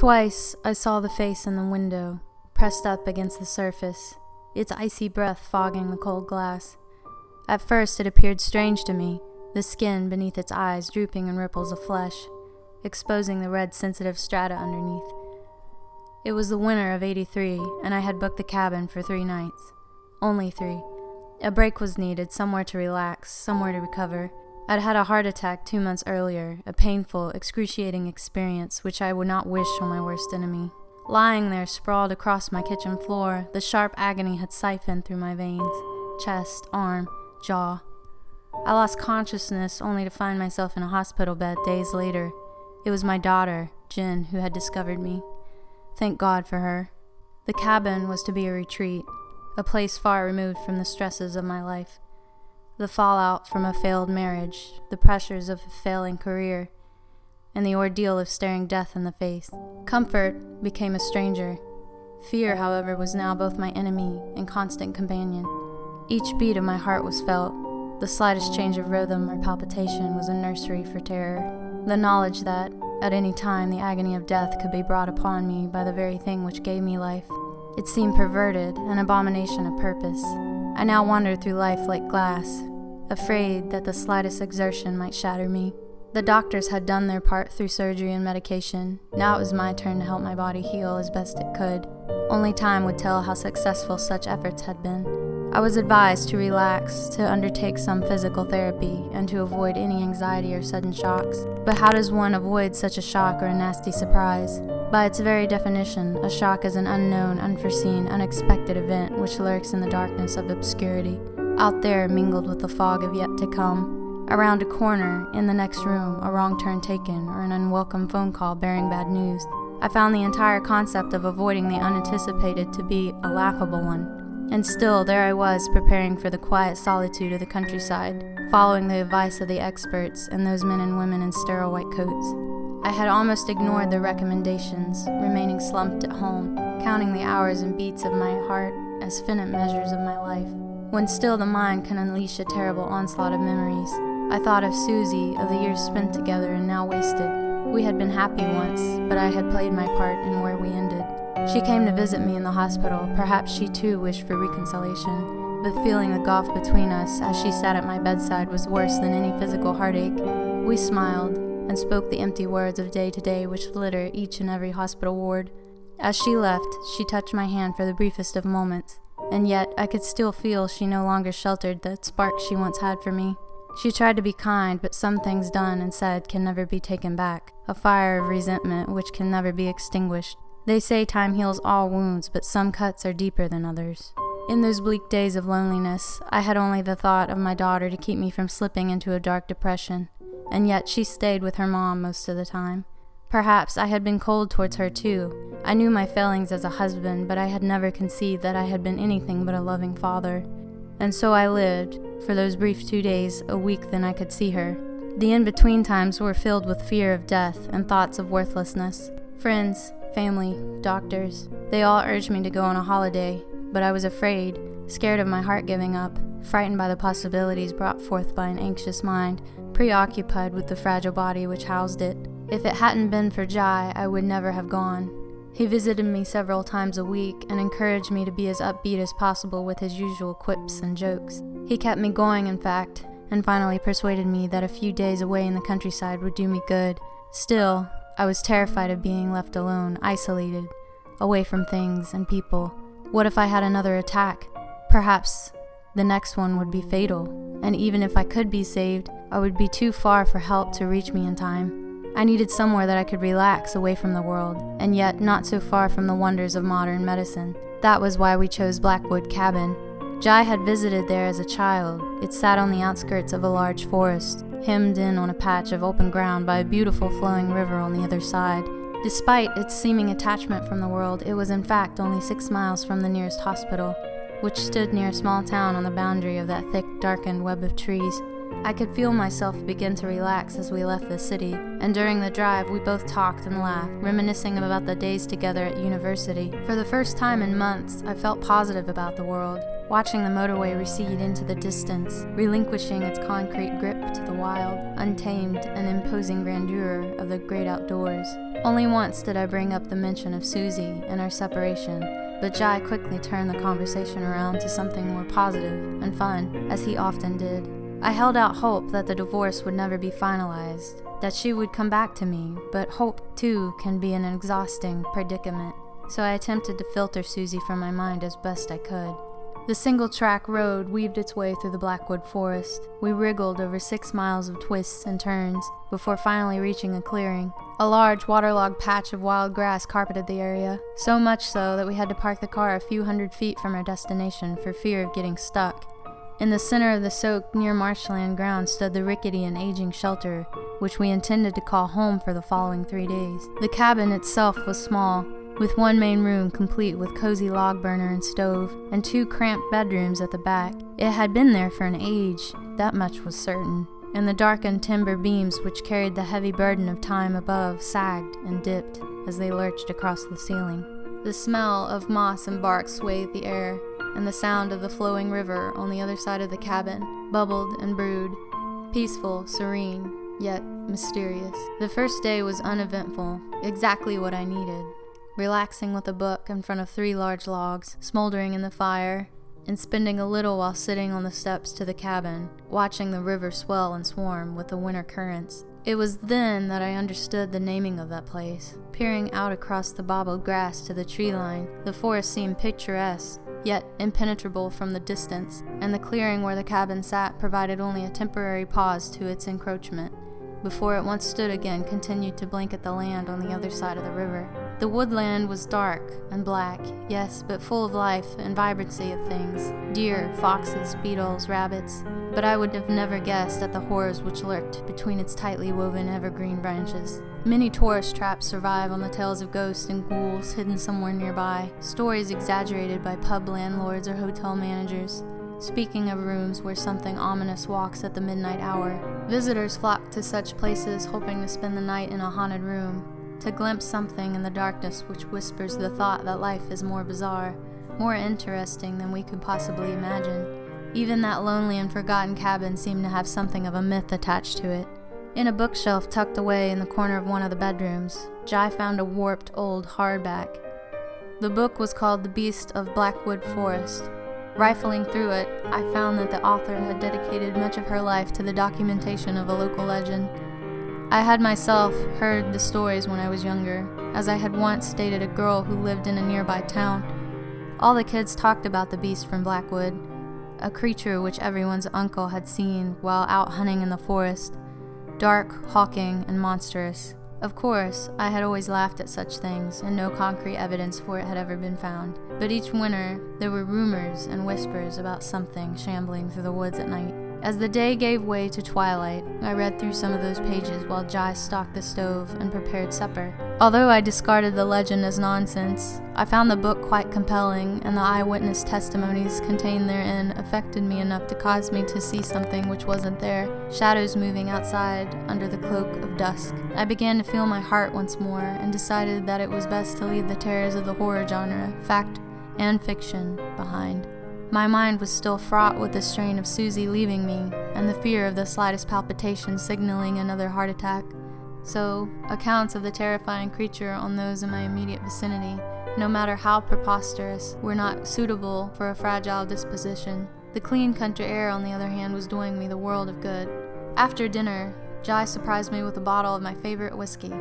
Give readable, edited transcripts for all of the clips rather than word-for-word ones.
Twice I saw the face in the window, pressed up against the surface, its icy breath fogging the cold glass. At first it appeared strange to me, the skin beneath its eyes drooping in ripples of flesh, exposing the red sensitive strata underneath. It was the winter of '83, and I had booked the cabin for 3 nights. Only 3. A break was needed, somewhere to relax, somewhere to recover. I'd had a heart attack 2 months earlier, a painful, excruciating experience which I would not wish on my worst enemy. Lying there, sprawled across my kitchen floor, the sharp agony had siphoned through my veins, chest, arm, jaw. I lost consciousness only to find myself in a hospital bed days later. It was my daughter, Jen, who had discovered me. Thank God for her. The cabin was to be a retreat, a place far removed from the stresses of my life. The fallout from a failed marriage, the pressures of a failing career, and the ordeal of staring death in the face. Comfort became a stranger. Fear, however, was now both my enemy and constant companion. Each beat of my heart was felt. The slightest change of rhythm or palpitation was a nursery for terror. The knowledge that, at any time, the agony of death could be brought upon me by the very thing which gave me life. It seemed perverted, an abomination of purpose. I now wandered through life like glass, afraid that the slightest exertion might shatter me. The doctors had done their part through surgery and medication. Now it was my turn to help my body heal as best it could. Only time would tell how successful such efforts had been. I was advised to relax, to undertake some physical therapy, and to avoid any anxiety or sudden shocks. But how does one avoid such a shock or a nasty surprise? By its very definition, a shock is an unknown, unforeseen, unexpected event which lurks in the darkness of obscurity, out there mingled with the fog of yet to come. Around a corner, in the next room, a wrong turn taken, or an unwelcome phone call bearing bad news. I found the entire concept of avoiding the unanticipated to be a laughable one. And still, there I was, preparing for the quiet solitude of the countryside, following the advice of the experts and those men and women in sterile white coats. I had almost ignored the recommendations, remaining slumped at home, counting the hours and beats of my heart as finite measures of my life. When still the mind can unleash a terrible onslaught of memories, I thought of Susie, of the years spent together and now wasted. We had been happy once, but I had played my part in where we ended. She came to visit me in the hospital. Perhaps she too wished for reconciliation. The feeling the gulf between us as she sat at my bedside was worse than any physical heartache. We smiled and spoke the empty words of day to day which litter each and every hospital ward. As she left, she touched my hand for the briefest of moments, and yet I could still feel she no longer sheltered the spark she once had for me. She tried to be kind, but some things done and said can never be taken back, a fire of resentment which can never be extinguished. They say time heals all wounds, but some cuts are deeper than others. In those bleak days of loneliness, I had only the thought of my daughter to keep me from slipping into a dark depression, and yet she stayed with her mom most of the time. Perhaps I had been cold towards her too. I knew my failings as a husband, but I had never conceived that I had been anything but a loving father. And so I lived, for those brief 2 days, a week then I could see her. The in-between times were filled with fear of death and thoughts of worthlessness. Friends, family, doctors, they all urged me to go on a holiday, but I was afraid, scared of my heart giving up, frightened by the possibilities brought forth by an anxious mind, preoccupied with the fragile body which housed it. If it hadn't been for Jai, I would never have gone. He visited me several times a week and encouraged me to be as upbeat as possible with his usual quips and jokes. He kept me going, in fact, and finally persuaded me that a few days away in the countryside would do me good. Still, I was terrified of being left alone, isolated, away from things and people. What if I had another attack? Perhaps the next one would be fatal, and even if I could be saved, I would be too far for help to reach me in time. I needed somewhere that I could relax away from the world, and yet not so far from the wonders of modern medicine. That was why we chose Blackwood Cabin. Jai had visited there as a child. It sat on the outskirts of a large forest, hemmed in on a patch of open ground by a beautiful flowing river on the other side. Despite its seeming attachment from the world, it was in fact only 6 miles from the nearest hospital, which stood near a small town on the boundary of that thick, darkened web of trees. I could feel myself begin to relax as we left the city, and during the drive we both talked and laughed, reminiscing about the days together at university. For the first time in months, I felt positive about the world, watching the motorway recede into the distance, relinquishing its concrete grip to the wild, untamed, and imposing grandeur of the great outdoors. Only once did I bring up the mention of Susie and our separation, but Jai quickly turned the conversation around to something more positive and fun, as he often did. I held out hope that the divorce would never be finalized, that she would come back to me, but hope, too, can be an exhausting predicament, so I attempted to filter Susie from my mind as best I could. The single-track road weaved its way through the Blackwood forest. We wriggled over 6 miles of twists and turns before finally reaching a clearing. A large, waterlogged patch of wild grass carpeted the area, so much so that we had to park the car a few hundred feet from our destination for fear of getting stuck. In the center of the soak, near marshland ground, stood the rickety and aging shelter, which we intended to call home for the following 3 days. The cabin itself was small, with one main room complete with cozy log burner and stove, and 2 cramped bedrooms at the back. It had been there for an age, that much was certain, and the darkened timber beams which carried the heavy burden of time above sagged and dipped as they lurched across the ceiling. The smell of moss and bark swayed the air, and the sound of the flowing river on the other side of the cabin bubbled and brewed, peaceful, serene, yet mysterious. The first day was uneventful, exactly what I needed. Relaxing with a book in front of 3 large logs, smoldering in the fire, and spending a little while sitting on the steps to the cabin, watching the river swell and swarm with the winter currents. It was then that I understood the naming of that place. Peering out across the bobbled grass to the tree line, the forest seemed picturesque, yet impenetrable from the distance, and the clearing where the cabin sat provided only a temporary pause to its encroachment, before it once stood again continued to blanket the land on the other side of the river. The woodland was dark and black, yes, but full of life and vibrancy of things. Deer, foxes, beetles, rabbits, but I would have never guessed at the horrors which lurked between its tightly woven evergreen branches. Many tourist traps survive on the tales of ghosts and ghouls hidden somewhere nearby, stories exaggerated by pub landlords or hotel managers. Speaking of rooms where something ominous walks at the midnight hour, visitors flock to such places hoping to spend the night in a haunted room, to glimpse something in the darkness which whispers the thought that life is more bizarre, more interesting than we could possibly imagine. Even that lonely and forgotten cabin seemed to have something of a myth attached to it. In a bookshelf tucked away in the corner of one of the bedrooms, Jai found a warped old hardback. The book was called The Beast of Blackwood Forest. Rifling through it, I found that the author had dedicated much of her life to the documentation of a local legend. I had myself heard the stories when I was younger, as I had once dated a girl who lived in a nearby town. All the kids talked about the beast from Blackwood, a creature which everyone's uncle had seen while out hunting in the forest, dark, hawking, and monstrous. Of course, I had always laughed at such things, and no concrete evidence for it had ever been found. But each winter, there were rumors and whispers about something shambling through the woods at night. As the day gave way to twilight, I read through some of those pages while Jai stocked the stove and prepared supper. Although I discarded the legend as nonsense, I found the book quite compelling, and the eyewitness testimonies contained therein affected me enough to cause me to see something which wasn't there, shadows moving outside under the cloak of dusk. I began to feel my heart once more, and decided that it was best to leave the terrors of the horror genre, fact and fiction, behind. My mind was still fraught with the strain of Susie leaving me, and the fear of the slightest palpitation signaling another heart attack. So, accounts of the terrifying creature on those in my immediate vicinity, no matter how preposterous, were not suitable for a fragile disposition. The clean country air, on the other hand, was doing me the world of good. After dinner, Jai surprised me with a bottle of my favorite whiskey,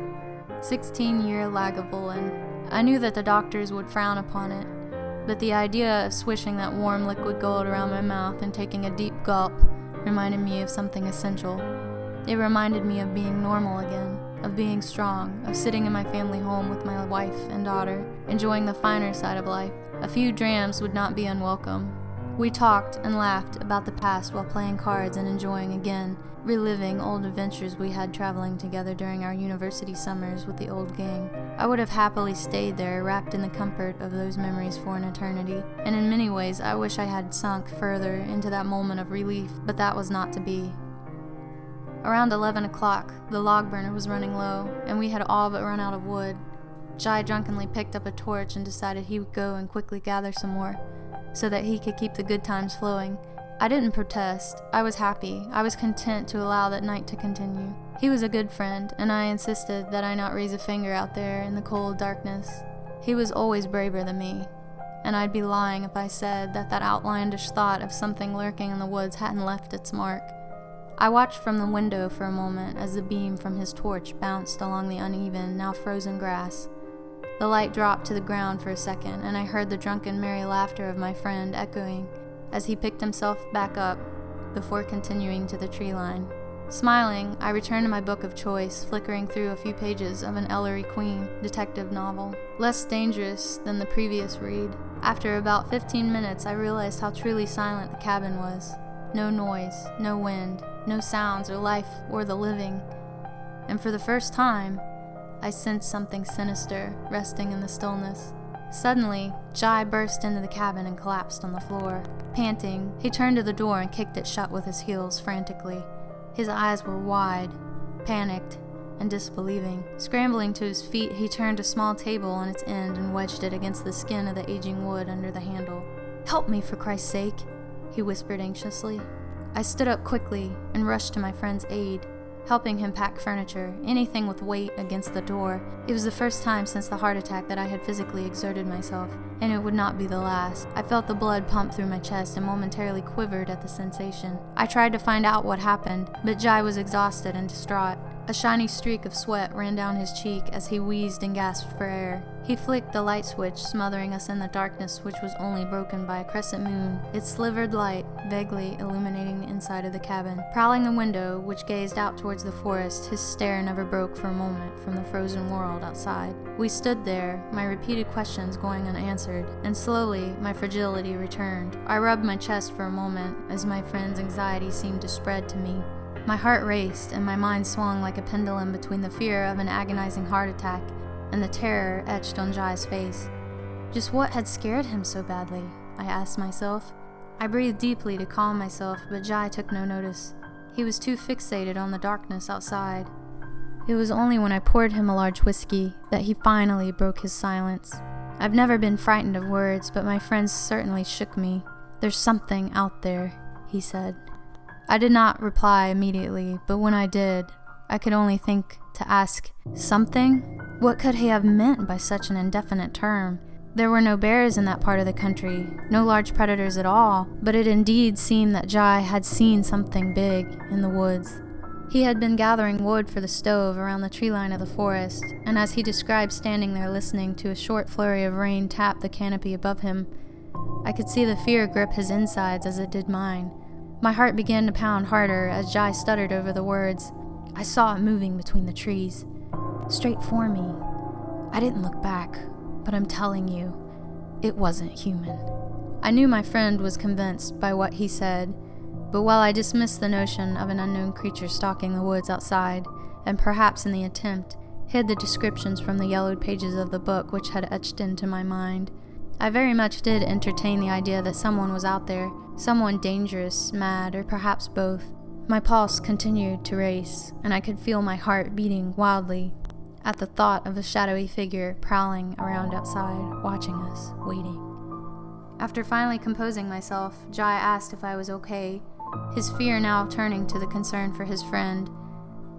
16-year Lagavulin. I knew that the doctors would frown upon it, but the idea of swishing that warm liquid gold around my mouth and taking a deep gulp reminded me of something essential. It reminded me of being normal again, of being strong, of sitting in my family home with my wife and daughter, enjoying the finer side of life. A few drams would not be unwelcome. We talked and laughed about the past while playing cards and enjoying again, reliving old adventures we had traveling together during our university summers with the old gang. I would have happily stayed there, wrapped in the comfort of those memories for an eternity, and in many ways I wish I had sunk further into that moment of relief, but that was not to be. Around 11 o'clock, the log burner was running low, and we had all but run out of wood. Jai drunkenly picked up a torch and decided he would go and quickly gather some more, so that he could keep the good times flowing. I didn't protest. I was happy. I was content to allow that night to continue. He was a good friend, and I insisted that I not raise a finger out there in the cold darkness. He was always braver than me, and I'd be lying if I said that outlandish thought of something lurking in the woods hadn't left its mark. I watched from the window for a moment as the beam from his torch bounced along the uneven, now frozen grass. The light dropped to the ground for a second, and I heard the drunken merry laughter of my friend echoing as he picked himself back up before continuing to the tree line. Smiling, I returned to my book of choice, flickering through a few pages of an Ellery Queen detective novel, less dangerous than the previous read. After about 15 minutes, I realized how truly silent the cabin was. No noise, no wind, no sounds or life or the living. And for the first time, I sensed something sinister resting in the stillness. Suddenly, Jai burst into the cabin and collapsed on the floor. Panting, he turned to the door and kicked it shut with his heels frantically. His eyes were wide, panicked, and disbelieving. Scrambling to his feet, he turned a small table on its end and wedged it against the skin of the aging wood under the handle. "Help me, for Christ's sake," he whispered anxiously. I stood up quickly and rushed to my friend's aid, helping him pack furniture, anything with weight, against the door. It was the first time since the heart attack that I had physically exerted myself, and it would not be the last. I felt the blood pump through my chest and momentarily quivered at the sensation. I tried to find out what happened, but Jai was exhausted and distraught. A shiny streak of sweat ran down his cheek as he wheezed and gasped for air. He flicked the light switch, smothering us in the darkness, which was only broken by a crescent moon, its slivered light vaguely illuminating the inside of the cabin. Prowling the window, which gazed out towards the forest, his stare never broke for a moment from the frozen world outside. We stood there, my repeated questions going unanswered, and slowly my fragility returned. I rubbed my chest for a moment as my friend's anxiety seemed to spread to me. My heart raced, and my mind swung like a pendulum between the fear of an agonizing heart attack and the terror etched on Jai's face. Just what had scared him so badly? I asked myself. I breathed deeply to calm myself, but Jai took no notice. He was too fixated on the darkness outside. It was only when I poured him a large whiskey that he finally broke his silence. I've never been frightened of words, but my friends certainly shook me. "There's something out there," he said. I did not reply immediately, but when I did, I could only think to ask, "Something?" What could he have meant by such an indefinite term? There were no bears in that part of the country, no large predators at all, but it indeed seemed that Jai had seen something big in the woods. He had been gathering wood for the stove around the tree line of the forest, and as he described standing there listening to a short flurry of rain tap the canopy above him, I could see the fear grip his insides as it did mine. My heart began to pound harder as Jai stuttered over the words. "I saw it moving between the trees, straight for me. I didn't look back, but I'm telling you, it wasn't human." I knew my friend was convinced by what he said, but while I dismissed the notion of an unknown creature stalking the woods outside, and perhaps in the attempt, hid the descriptions from the yellowed pages of the book which had etched into my mind, I very much did entertain the idea that someone was out there, someone dangerous, mad, or perhaps both. My pulse continued to race, and I could feel my heart beating wildly at the thought of a shadowy figure prowling around outside, watching us, waiting. After finally composing myself, Jai asked if I was okay, his fear now turning to the concern for his friend,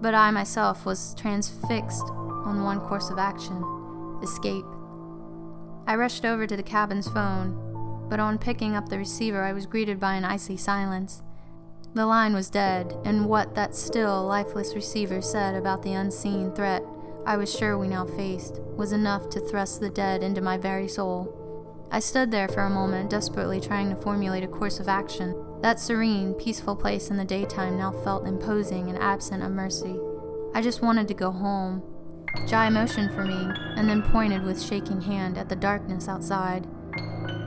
but I myself was transfixed on one course of action: escape. I rushed over to the cabin's phone, but on picking up the receiver I was greeted by an icy silence. The line was dead, and what that still, lifeless receiver said about the unseen threat I was sure we now faced was enough to thrust the dead into my very soul. I stood there for a moment, desperately trying to formulate a course of action. That serene, peaceful place in the daytime now felt imposing and absent of mercy. I just wanted to go home. Jai motioned for me, and then pointed with shaking hand at the darkness outside.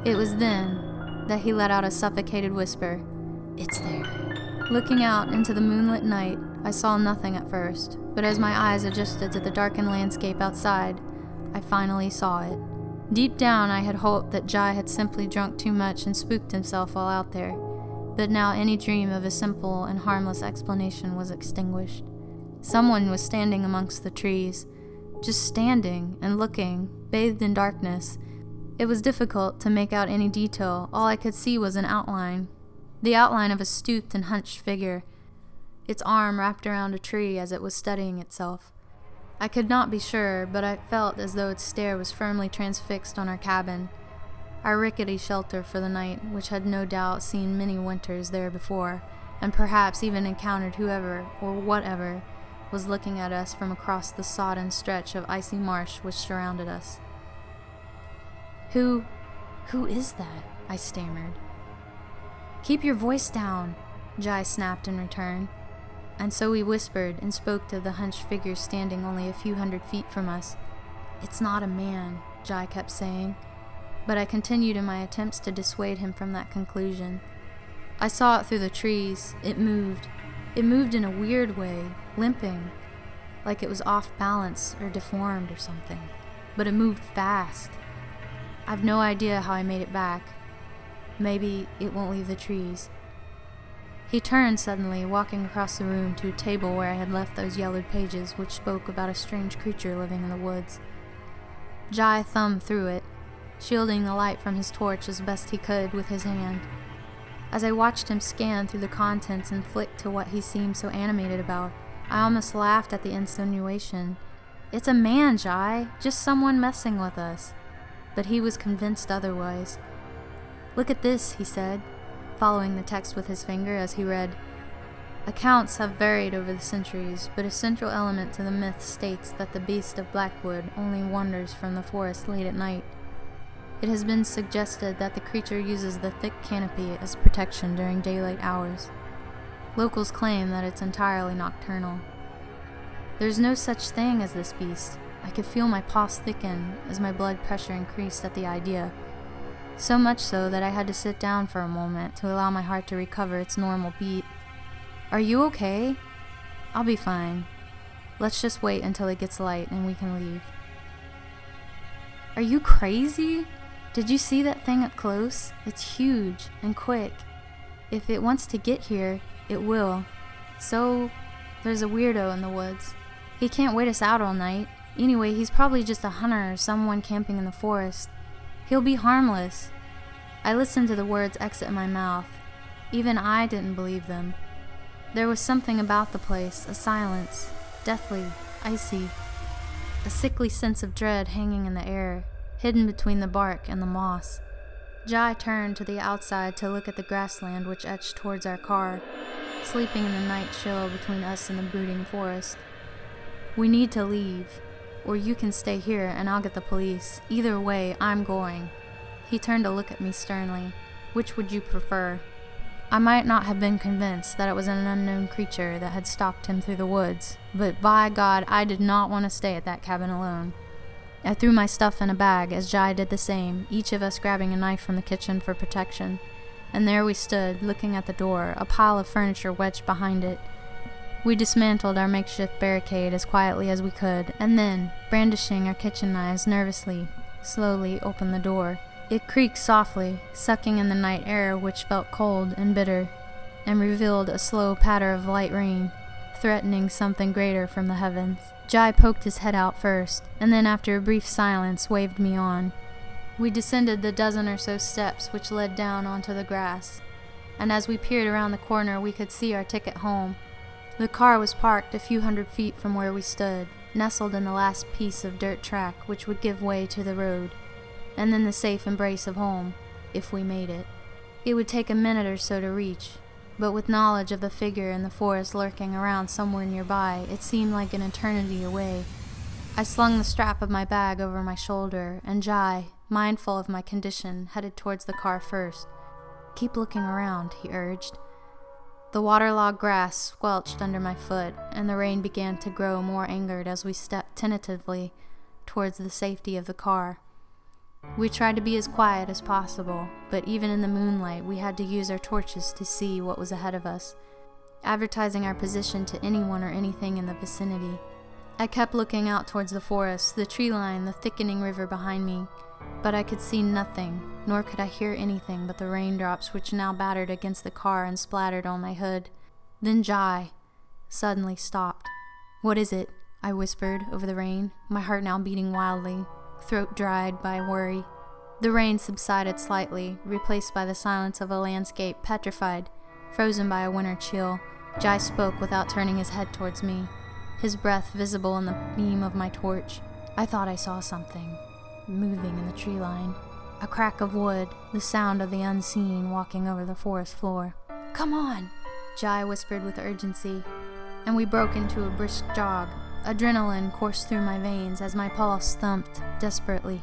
It was then that he let out a suffocated whisper, "It's there." Looking out into the moonlit night, I saw nothing at first, but as my eyes adjusted to the darkened landscape outside, I finally saw it. Deep down I had hoped that Jai had simply drunk too much and spooked himself while out there, but now any dream of a simple and harmless explanation was extinguished. Someone was standing amongst the trees, just standing and looking, bathed in darkness. It was difficult to make out any detail. All I could see was an outline, the outline of a stooped and hunched figure. its arm wrapped around a tree as it was steadying itself. I could not be sure, but I felt as though its stare was firmly transfixed on our cabin, our rickety shelter for the night, which had no doubt seen many winters there before, and perhaps even encountered whoever or whatever was looking at us from across the sodden stretch of icy marsh which surrounded us. Who is that?" I stammered. "Keep your voice down," Jai snapped in return. And so we whispered and spoke to the hunched figure standing only a few 100 feet from us. "It's not a man," Jai kept saying, but I continued in my attempts to dissuade him from that conclusion. I saw it through the trees. It moved. It moved in a weird way, limping, like it was off balance or deformed or something. But it moved fast. I've no idea how I made it back. Maybe it won't leave the trees. He turned suddenly, walking across the room to a table where I had left those yellowed pages which spoke about a strange creature living in the woods. Jai thumbed through it, shielding the light from his torch as best he could with his hand. As I watched him scan through the contents and flick to what he seemed so animated about, I almost laughed at the insinuation. "It's a man, Jai, just someone messing with us." But he was convinced otherwise. "Look at this," he said, following the text with his finger as he read. "Accounts have varied over the centuries, but a central element to the myth states that the beast of Blackwood only wanders from the forest late at night. It has been suggested that the creature uses the thick canopy as protection during daylight hours. Locals claim that it's entirely nocturnal. There's no such thing as this beast." I could feel my pulse thicken as my blood pressure increased at the idea. So much so that I had to sit down for a moment to allow my heart to recover its normal beat. "Are you okay?" "I'll be fine. Let's just wait until it gets light and we can leave." "Are you crazy? Did you see that thing up close? It's huge and quick. If it wants to get here, it will. So, there's a weirdo in the woods. He can't wait us out all night. Anyway, he's probably just a hunter or someone camping in the forest. He'll be harmless." I listened to the words exit my mouth. Even I didn't believe them. There was something about the place, a silence, deathly, icy, a sickly sense of dread hanging in the air, hidden between the bark and the moss. Jai turned to the outside to look at the grassland which edged towards our car, sleeping in the night chill between us and the brooding forest. "We need to leave. Or you can stay here and I'll get the police. Either way, I'm going." He turned to look at me sternly. "Which would you prefer?" I might not have been convinced that it was an unknown creature that had stalked him through the woods, but by God, I did not want to stay at that cabin alone. I threw my stuff in a bag as Jai did the same, each of us grabbing a knife from the kitchen for protection. And there we stood, looking at the door, a pile of furniture wedged behind it. We dismantled our makeshift barricade as quietly as we could, and then, brandishing our kitchen knives nervously, slowly opened the door. It creaked softly, sucking in the night air which felt cold and bitter, and revealed a slow patter of light rain, threatening something greater from the heavens. Jai poked his head out first, and then after a brief silence waved me on. We descended the dozen or so steps which led down onto the grass, and as we peered around the corner we could see our ticket home. The car was parked a few 100 feet from where we stood, nestled in the last piece of dirt track which would give way to the road, and then the safe embrace of home, if we made it. It would take a minute or so to reach, but with knowledge of the figure in the forest lurking around somewhere nearby, it seemed like an eternity away. I slung the strap of my bag over my shoulder, and Jai, mindful of my condition, headed towards the car first. "Keep looking around," he urged. The waterlogged grass squelched under my foot, and the rain began to grow more angered as we stepped tentatively towards the safety of the car. We tried to be as quiet as possible, but even in the moonlight we had to use our torches to see what was ahead of us, advertising our position to anyone or anything in the vicinity. I kept looking out towards the forest, the tree line, the thickening river behind me, but I could see nothing, nor could I hear anything but the raindrops which now battered against the car and splattered on my hood. Then Jai suddenly stopped. "What is it?" I whispered over the rain, my heart now beating wildly, throat dried by worry. The rain subsided slightly, replaced by the silence of a landscape petrified, frozen by a winter chill. Jai spoke without turning his head towards me, his breath visible in the beam of my torch. I thought I saw something moving in the tree line. A crack of wood, the sound of the unseen walking over the forest floor. "Come on," Jai whispered with urgency, and we broke into a brisk jog. Adrenaline coursed through my veins as my pulse thumped desperately.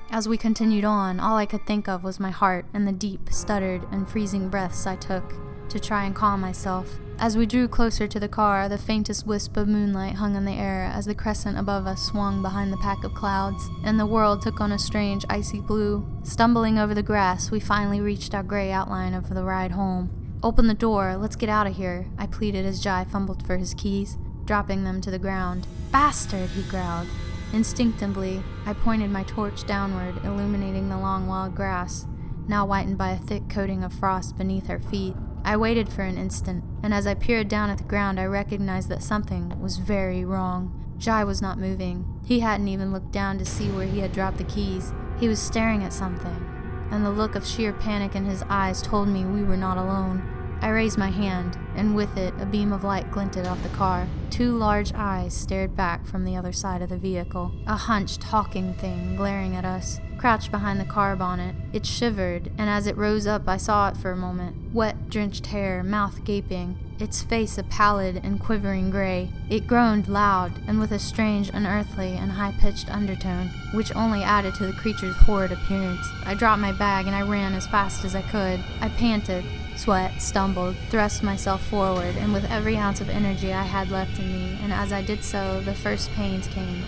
As we continued on, all I could think of was my heart and the deep, stuttered, and freezing breaths I took to try and calm myself. As we drew closer to the car, the faintest wisp of moonlight hung in the air as the crescent above us swung behind the pack of clouds, and the world took on a strange, icy blue. Stumbling over the grass, we finally reached our gray outline of the ride home. "Open the door, let's get out of here," I pleaded as Jai fumbled for his keys, dropping them to the ground. "Bastard," he growled. Instinctively, I pointed my torch downward, illuminating the long wild grass, now whitened by a thick coating of frost beneath our feet. I waited for an instant, and as I peered down at the ground, I recognized that something was very wrong. Jai was not moving. He hadn't even looked down to see where he had dropped the keys. He was staring at something, and the look of sheer panic in his eyes told me we were not alone. I raised my hand, and with it, a beam of light glinted off the car. Two large eyes stared back from the other side of the vehicle, a hunched, hawking thing glaring at us. Crouched behind the car bonnet, it shivered, and as it rose up, I saw it for a moment. Wet, drenched hair, mouth gaping, its face a pallid and quivering gray. It groaned loud, and with a strange, unearthly, and high-pitched undertone, which only added to the creature's horrid appearance. I dropped my bag, and I ran as fast as I could. I panted, sweat, stumbled, thrust myself forward, and with every ounce of energy I had left in me, and as I did so, the first pains came.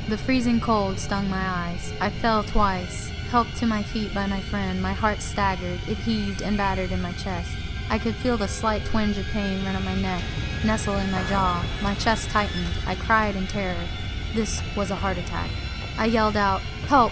The freezing cold stung my eyes. I fell twice, helped to my feet by my friend. My heart staggered. It heaved and battered in my chest. I could feel the slight twinge of pain run up my neck, nestle in my jaw. My chest tightened. I cried in terror. This was a heart attack. I yelled out, "Help!"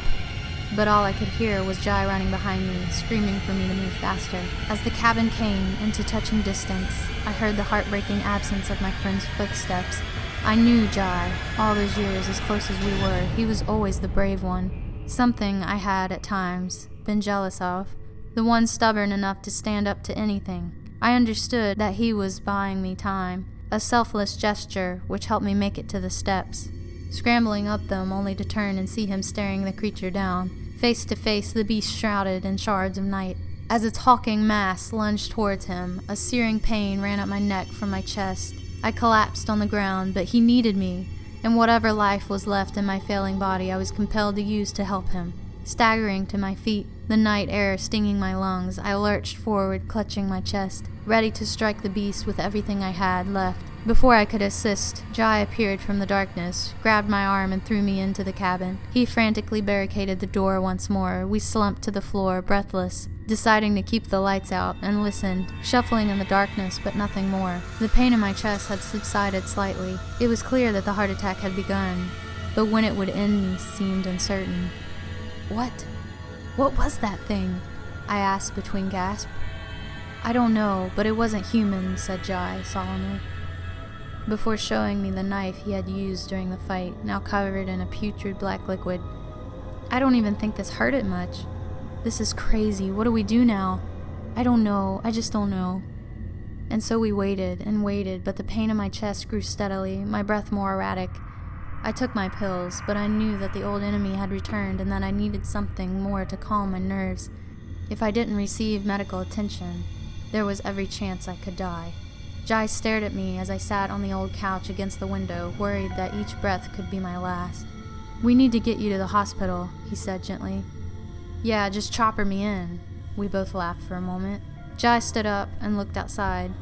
But all I could hear was Jai running behind me, screaming for me to move faster. As the cabin came into touching distance, I heard the heartbreaking absence of my friend's footsteps. I knew Jai, all those years, as close as we were. He was always the brave one. Something I had, at times, been jealous of. The one stubborn enough to stand up to anything. I understood that he was buying me time, a selfless gesture which helped me make it to the steps. Scrambling up them only to turn and see him staring the creature down. Face to face, the beast shrouded in shards of night. As its hulking mass lunged towards him, a searing pain ran up my neck from my chest. I collapsed on the ground, but he needed me, and whatever life was left in my failing body I was compelled to use to help him. Staggering to my feet, the night air stinging my lungs, I lurched forward, clutching my chest, ready to strike the beast with everything I had left. Before I could assist, Jai appeared from the darkness, grabbed my arm and threw me into the cabin. He frantically barricaded the door once more. We slumped to the floor, breathless, deciding to keep the lights out, and listened, shuffling in the darkness, but nothing more. The pain in my chest had subsided slightly. It was clear that the heart attack had begun, but when it would end me seemed uncertain. What was that thing?" I asked between gasps. "I don't know, but it wasn't human," said Jai solemnly, before showing me the knife he had used during the fight, now covered in a putrid black liquid. "I don't even think this hurt it much. This is crazy. What do we do now? I don't know. I just don't know." And so we waited and waited, but the pain in my chest grew steadily, my breath more erratic. I took my pills, but I knew that the old enemy had returned and that I needed something more to calm my nerves. If I didn't receive medical attention, there was every chance I could die. Jai stared at me as I sat on the old couch against the window, worried that each breath could be my last. "We need to get you to the hospital," he said gently. "Yeah, just chopper me in." We both laughed for a moment. Jai stood up and looked outside.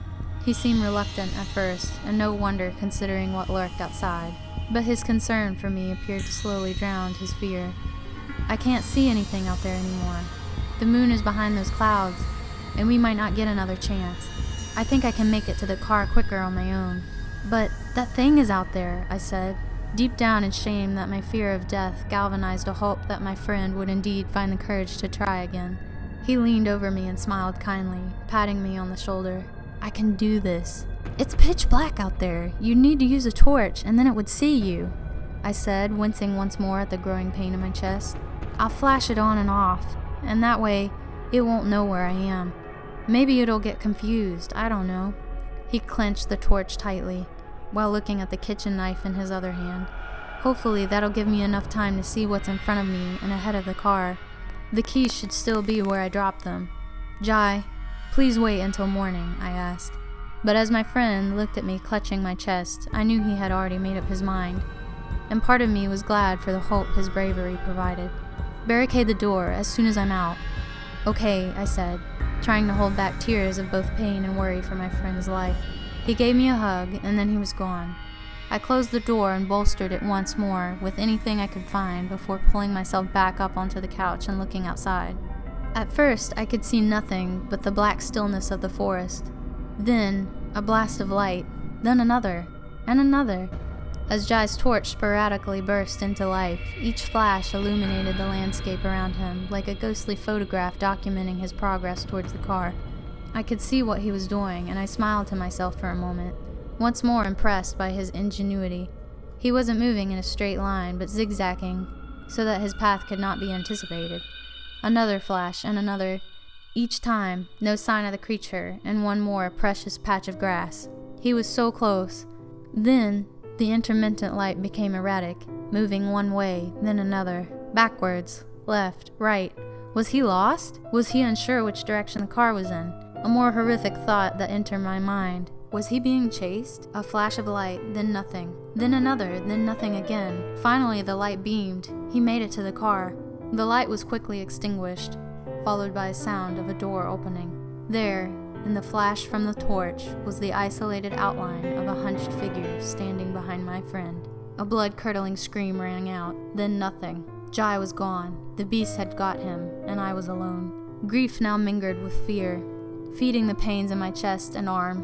He seemed reluctant at first, and no wonder considering what lurked outside. But his concern for me appeared to slowly drown his fear. "I can't see anything out there anymore. The moon is behind those clouds, and we might not get another chance. I think I can make it to the car quicker on my own." "But that thing is out there," I said, deep down in shame that my fear of death galvanized a hope that my friend would indeed find the courage to try again. He leaned over me and smiled kindly, patting me on the shoulder. "I can do this. It's pitch black out there. You'd need to use a torch, and then it would see you," I said, wincing once more at the growing pain in my chest. "I'll flash it on and off, and that way it won't know where I am. Maybe it'll get confused, I don't know." He clenched the torch tightly, while looking at the kitchen knife in his other hand. Hopefully that'll give me enough time to see what's in front of me and ahead of the car. The keys should still be where I dropped them. "Jai, please wait until morning," I asked. But as my friend looked at me clutching my chest, I knew he had already made up his mind. And part of me was glad for the hope his bravery provided. "Barricade the door as soon as I'm out." "Okay," I said, trying to hold back tears of both pain and worry for my friend's life. He gave me a hug, and then he was gone. I closed the door and bolstered it once more with anything I could find before pulling myself back up onto the couch and looking outside. At first, I could see nothing but the black stillness of the forest. Then, a blast of light, then another, and another. As Jai's torch sporadically burst into life, each flash illuminated the landscape around him like a ghostly photograph documenting his progress towards the car. I could see what he was doing, and I smiled to myself for a moment, once more impressed by his ingenuity. He wasn't moving in a straight line, but zigzagging, so that his path could not be anticipated. Another flash, and another. Each time, no sign of the creature, and one more precious patch of grass. He was so close. Then, the intermittent light became erratic, moving one way, then another, backwards, left, right. Was he lost? Was he unsure which direction the car was in? A more horrific thought that entered my mind. Was he being chased? A flash of light, then nothing. Then another, then nothing again. Finally, the light beamed. He made it to the car. The light was quickly extinguished, followed by a sound of a door opening. There, in the flash from the torch, was the isolated outline of a hunched figure standing behind my friend. A blood-curdling scream rang out, then nothing. Jai was gone. The beast had got him, and I was alone. Grief now mingled with fear, feeding the pains in my chest and arm.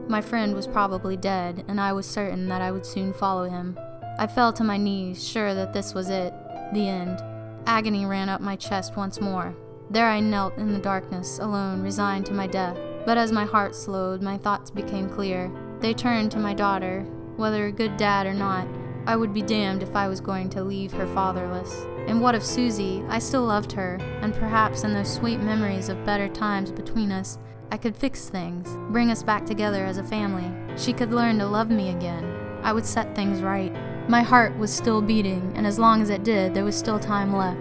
My friend was probably dead, and I was certain that I would soon follow him. I fell to my knees, sure that this was it, the end. Agony ran up my chest once more. There I knelt in the darkness, alone, resigned to my death. But as my heart slowed, my thoughts became clear. They turned to my daughter. Whether a good dad or not, I would be damned if I was going to leave her fatherless. And what of Susie? I still loved her, and perhaps in those sweet memories of better times between us, I could fix things, bring us back together as a family. She could learn to love me again. I would set things right. My heart was still beating, and as long as it did, there was still time left.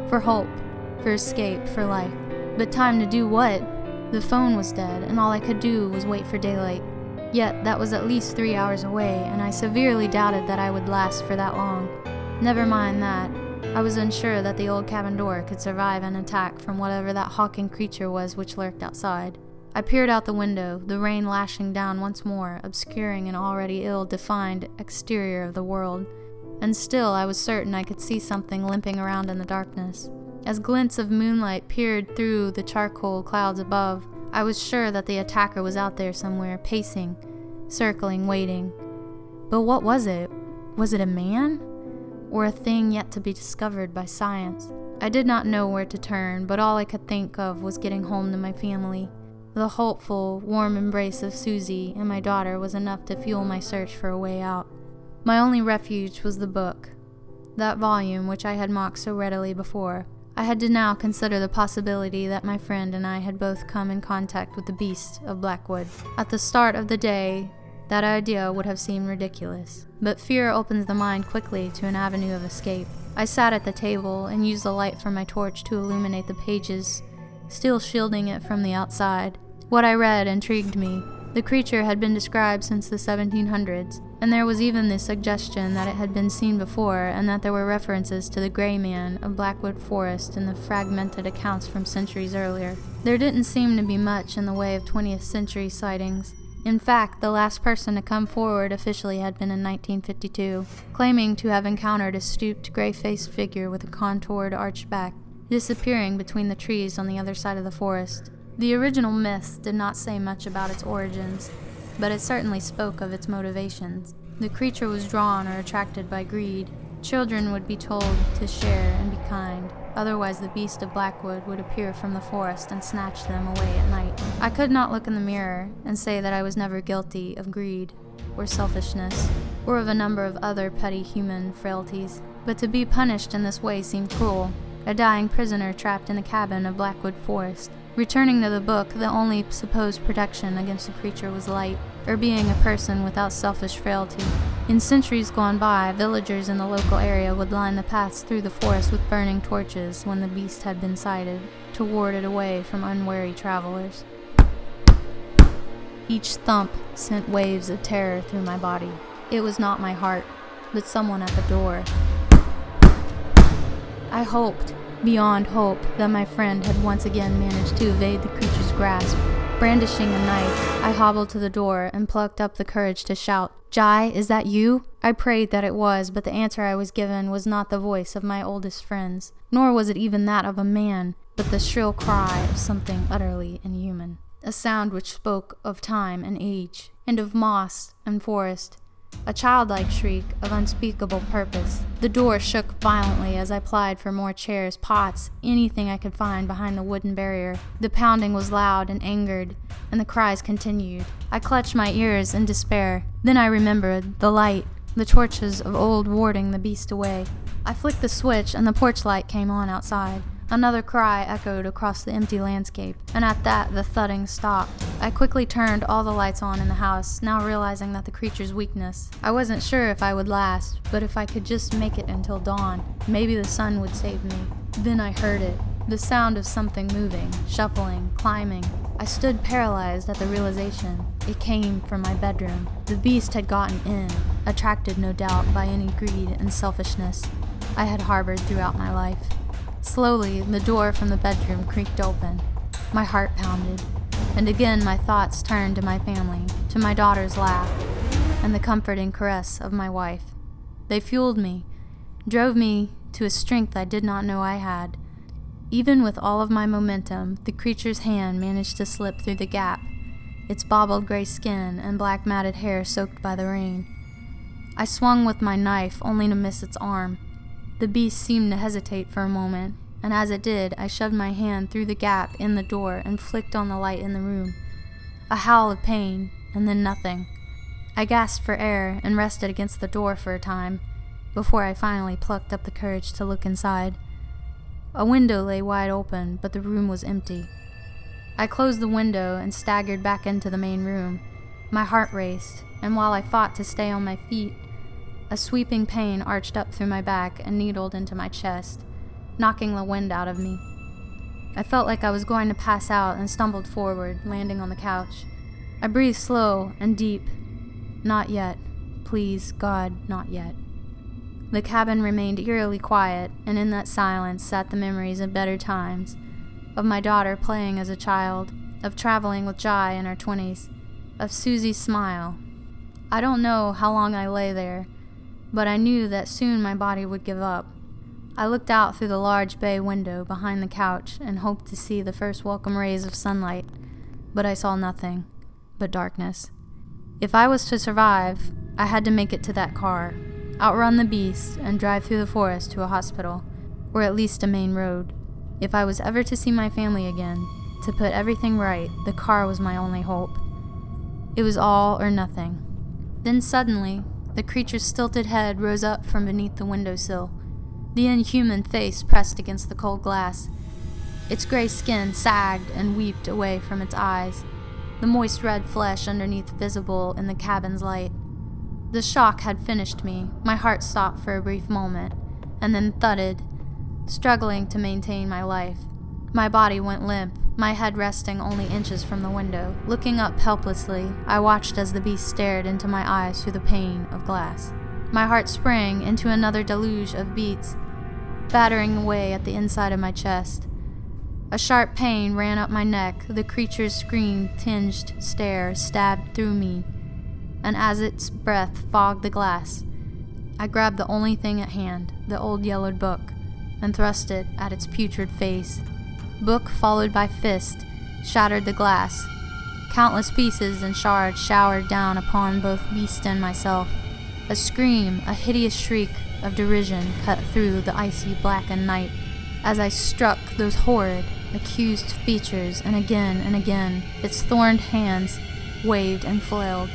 For hope, for escape, for life. But time to do what? The phone was dead, and all I could do was wait for daylight. Yet that was at least 3 hours away, and I severely doubted that I would last for that long. Never mind that. I was unsure that the old cabin door could survive an attack from whatever that hawking creature was which lurked outside. I peered out the window, the rain lashing down once more, obscuring an already ill-defined exterior of the world. And still I was certain I could see something limping around in the darkness. As glints of moonlight peered through the charcoal clouds above, I was sure that the attacker was out there somewhere, pacing, circling, waiting. But what was it? Was it a man? Or a thing yet to be discovered by science? I did not know where to turn, but all I could think of was getting home to my family. The hopeful, warm embrace of Susie and my daughter was enough to fuel my search for a way out. My only refuge was the book, that volume which I had mocked so readily before. I had to now consider the possibility that my friend and I had both come in contact with the beast of Blackwood. At the start of the day, that idea would have seemed ridiculous, but fear opens the mind quickly to an avenue of escape. I sat at the table and used the light from my torch to illuminate the pages, still shielding it from the outside. What I read intrigued me. The creature had been described since the 1700s, and there was even the suggestion that it had been seen before, and that there were references to the Gray Man of Blackwood Forest in the fragmented accounts from centuries earlier. There didn't seem to be much in the way of 20th century sightings. In fact, the last person to come forward officially had been in 1952, claiming to have encountered a stooped, gray-faced figure with a contoured, arched back, disappearing between the trees on the other side of the forest. The original myths did not say much about its origins, but it certainly spoke of its motivations. The creature was drawn or attracted by greed. Children would be told to share and be kind, otherwise the beast of Blackwood would appear from the forest and snatch them away at night. I could not look in the mirror and say that I was never guilty of greed, or selfishness, or of a number of other petty human frailties, but to be punished in this way seemed cruel. A dying prisoner trapped in the cabin of Blackwood Forest. Returning to the book, the only supposed protection against the creature was light. or being a person without selfish frailty. In centuries gone by, villagers in the local area would line the paths through the forest with burning torches when the beast had been sighted, to ward it away from unwary travelers. Each thump sent waves of terror through my body. It was not my heart, but someone at the door. I hoped, beyond hope, that my friend had once again managed to evade the creature's grasp. Brandishing a knife, I hobbled to the door and plucked up the courage to shout, "Jai, is that you?" I prayed that it was, but the answer I was given was not the voice of my oldest friends, nor was it even that of a man, but the shrill cry of something utterly inhuman. A sound which spoke of time and age, and of moss and forest. A childlike shriek of unspeakable purpose. The door shook violently as I plied for more chairs, pots, anything I could find behind the wooden barrier. The pounding was loud and angered, and the cries continued. I clutched my ears in despair. Then I remembered the light, the torches of old warding the beast away. I flicked the switch and the porch light came on outside. Another cry echoed across the empty landscape, and at that the thudding stopped. I quickly turned all the lights on in the house, now realizing that the creature's weakness. I wasn't sure if I would last, but if I could just make it until dawn, maybe the sun would save me. Then I heard it, the sound of something moving, shuffling, climbing. I stood paralyzed at the realization. It came from my bedroom. The beast had gotten in, attracted no doubt by any greed and selfishness I had harbored throughout my life. Slowly, the door from the bedroom creaked open. My heart pounded, and again my thoughts turned to my family, to my daughter's laugh, and the comforting caress of my wife. They fueled me, drove me to a strength I did not know I had. Even with all of my momentum, the creature's hand managed to slip through the gap, its bobbled gray skin and black matted hair soaked by the rain. I swung with my knife, only to miss its arm. The beast seemed to hesitate for a moment, and as it did, I shoved my hand through the gap in the door and flicked on the light in the room. A howl of pain, and then nothing. I gasped for air and rested against the door for a time, before I finally plucked up the courage to look inside. A window lay wide open, but the room was empty. I closed the window and staggered back into the main room. My heart raced, and while I fought to stay on my feet, a sweeping pain arched up through my back and needled into my chest, knocking the wind out of me. I felt like I was going to pass out and stumbled forward, landing on the couch. I breathed slow and deep. Not yet. Please, God, not yet. The cabin remained eerily quiet, and in that silence sat the memories of better times, of my daughter playing as a child, of traveling with Jai in her 20s, of Susie's smile. I don't know how long I lay there, but I knew that soon my body would give up. I looked out through the large bay window behind the couch and hoped to see the first welcome rays of sunlight, but I saw nothing but darkness. If I was to survive, I had to make it to that car, outrun the beast, and drive through the forest to a hospital, or at least a main road. If I was ever to see my family again, to put everything right, the car was my only hope. It was all or nothing. Then suddenly, the creature's stilted head rose up from beneath the windowsill. The inhuman face pressed against the cold glass. Its gray skin sagged and weeped away from its eyes, the moist red flesh underneath visible in the cabin's light. The shock had finished me. My heart stopped for a brief moment, and then thudded, struggling to maintain my life. My body went limp, my head resting only inches from the window. Looking up helplessly, I watched as the beast stared into my eyes through the pane of glass. My heart sprang into another deluge of beats, battering away at the inside of my chest. A sharp pain ran up my neck, the creature's scream-tinged stare stabbed through me, and as its breath fogged the glass, I grabbed the only thing at hand, the old yellowed book, and thrust it at its putrid face. Book followed by fist shattered the glass. Countless pieces and shards showered down upon both beast and myself. A scream, a hideous shriek of derision cut through the icy blackened night as I struck those horrid, accused features, and again, its thorned hands waved and flailed,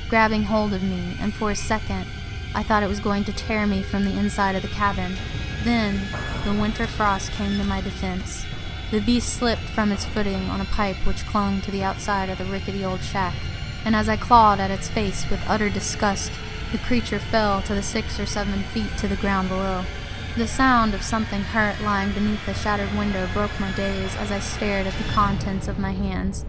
grabbing hold of me, and for a second, I thought it was going to tear me from the inside of the cabin. Then, the winter frost came to my defense. The beast slipped from its footing on a pipe which clung to the outside of the rickety old shack. and as I clawed at its face with utter disgust, the creature fell to the 6 or 7 feet to the ground below. The sound of something hurt lying beneath the shattered window broke my daze as I stared at the contents of my hands.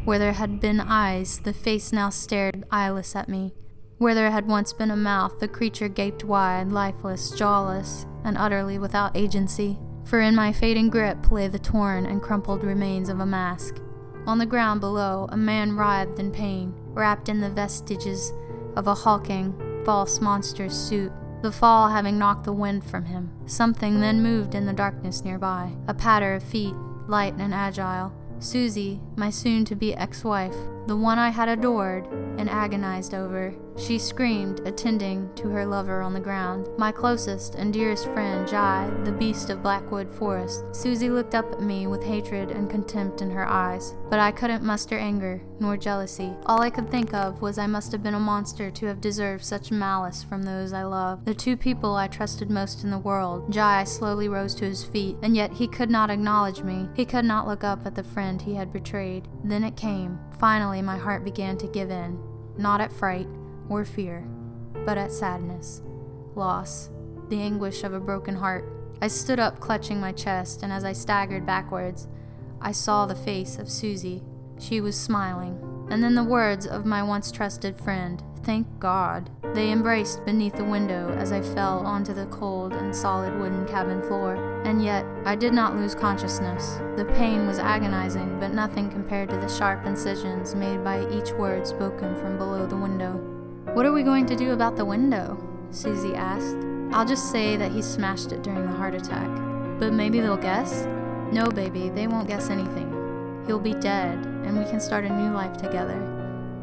Where there had been eyes, the face now stared eyeless at me. Where there had once been a mouth, the creature gaped wide, lifeless, jawless, and utterly without agency. For in my fading grip lay the torn and crumpled remains of a mask. On the ground below, a man writhed in pain, wrapped in the vestiges of a hulking, false monster's suit, the fall having knocked the wind from him. Something then moved in the darkness nearby, a patter of feet, light and agile. Susie, my soon-to-be ex-wife, the one I had adored and agonized over. She screamed, attending to her lover on the ground. My closest and dearest friend, Jai, the beast of Blackwood forest. Susie looked up at me with hatred and contempt in her eyes, but I couldn't muster anger, nor jealousy. All I could think of was I must have been a monster to have deserved such malice from those I loved. The two people I trusted most in the world. Jai slowly rose to his feet, and yet he could not acknowledge me. He could not look up at the friend he had betrayed. Then it came. Finally, my heart began to give in, not at fright or fear, but at sadness, loss, the anguish of a broken heart. I stood up, clutching my chest, and as I staggered backwards, I saw the face of Susie. She was smiling. And then the words of my once trusted friend, "Thank God." They embraced beneath the window as I fell onto the cold and solid wooden cabin floor. And yet, I did not lose consciousness. The pain was agonizing, but nothing compared to the sharp incisions made by each word spoken from below the window. "What are we going to do about the window?" Susie asked. "I'll just say that he smashed it during the heart attack. But maybe they'll guess?" "No, baby, they won't guess anything. He'll be dead, and we can start a new life together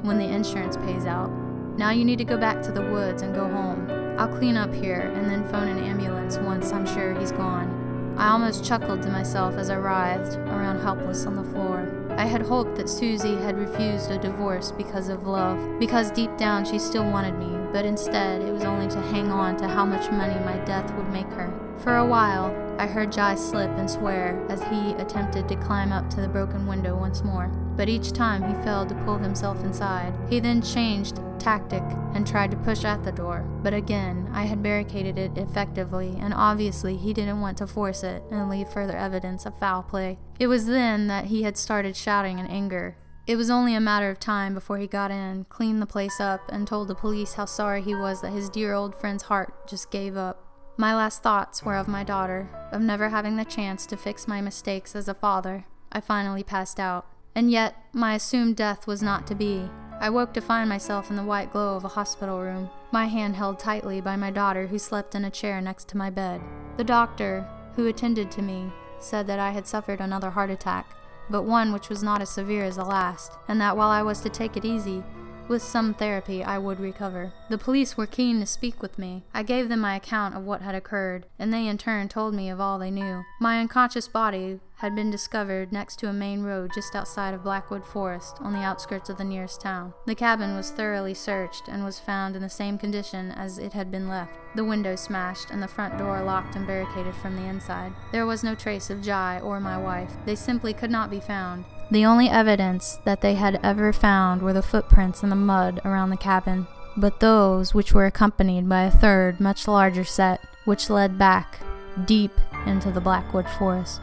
when the insurance pays out. Now you need to go back to the woods and go home. I'll clean up here and then phone an ambulance once I'm sure he's gone." I almost chuckled to myself as I writhed around helpless on the floor. I had hoped that Susie had refused a divorce because of love, because deep down she still wanted me, but instead it was only to hang on to how much money my death would make her. For a while, I heard Jai slip and swear as he attempted to climb up to the broken window once more, but each time he failed to pull himself inside. He then changed tactic and tried to push at the door, but again I had barricaded it effectively, and obviously he didn't want to force it and leave further evidence of foul play. It was then that he had started shouting in anger. It was only a matter of time before he got in, cleaned the place up, and told the police how sorry he was that his dear old friend's heart just gave up. My last thoughts were of my daughter, of never having the chance to fix my mistakes as a father. I finally passed out. And yet, my assumed death was not to be. I woke to find myself in the white glow of a hospital room, my hand held tightly by my daughter who slept in a chair next to my bed. The doctor, who attended to me, said that I had suffered another heart attack, but one which was not as severe as the last, and that while I was to take it easy, with some therapy I would recover. The police were keen to speak with me. I gave them my account of what had occurred, and they in turn told me of all they knew. My unconscious body had been discovered next to a main road just outside of Blackwood Forest, on the outskirts of the nearest town. The cabin was thoroughly searched and was found in the same condition as it had been left, the window smashed and the front door locked and barricaded from the inside. There was no trace of Jai or my wife. They simply could not be found. The only evidence that they had ever found were the footprints in the mud around the cabin, but those which were accompanied by a third, much larger set, which led back, deep into the Blackwood Forest.